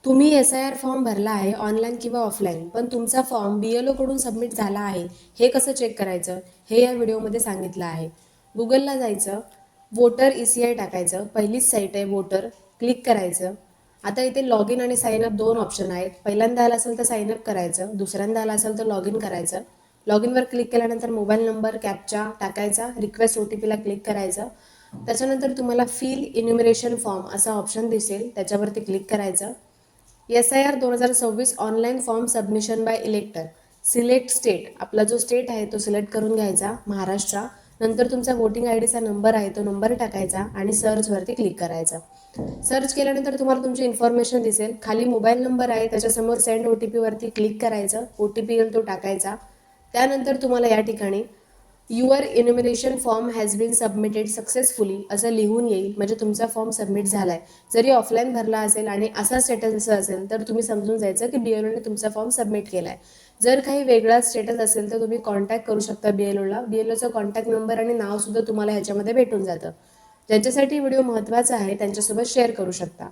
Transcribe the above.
तुम्ही SIR form भरला आहे ऑनलाईन किंवा ऑफलाईन, पण तुमचा फॉर्म BLO कडून सबमिट झाला आहे हे कसं चेक करायचं हे या व्हिडिओमध्ये सांगितलं आहे. गुगलला जायचं, वोटर ECI टाकायचं, पहिलीच साईट आहे वोटर, क्लिक करायचं. आता इथे लॉग इन आणि साइन अप दोन ऑप्शन आहेत. पहिल्यांदा आला असेल तर साइन अप करायचं, दुसऱ्यांदा आला असेल तर लॉग इन करायचं. लॉग इनवर क्लिक केल्यानंतर मोबाईल नंबर कॅप्चा टाकायचा, रिक्वेस्ट OTPला क्लिक करायचं. त्याच्यानंतर तुम्हाला फिल इन्युमरेशन फॉर्म असा ऑप्शन दिसेल, त्याच्यावरती क्लिक करायचं. SIR 2026 online form submission by elector. Select state, आपला जो स्टेट आहे तो सिलेक्ट करून घ्यायचा, महाराष्ट्र. नंतर तुमचा वोटिंग ID चा नंबर आहे तो नंबर टाकायचा आणि सर्चवरती क्लिक करायचा. सर्च केल्यानंतर तुम्हाला तुमची इन्फॉर्मेशन दिसेल. खाली मोबाईल नंबर आहे, त्याच्यासमोर सेंड OTP वरती क्लिक करायचं, OTP येईल तो टाकायचा. त्यानंतर तुम्हाला या ठिकाणी your enumeration form has been submitted successfully असं लिहून येईल, म्हणजे तुमचा फॉर्म सबमिट झाला आहे. जरी ऑफलाईन भरला असेल आणि असा स्टेटस असेल तर तुम्ही समजून जायचं की BLOने तुमचा फॉर्म सबमिट केला आहे. जर काही वेगळा स्टेटस असेल तर तुम्ही कॉन्टॅक्ट करू शकता BLOला. BLOचा कॉन्टॅक्ट नंबर आणि नावसुद्धा तुम्हाला ह्याच्यामध्ये भेटून जातं. ज्यांच्यासाठी व्हिडिओ महत्त्वाचा आहे त्यांच्यासोबत शेअर करू शकता.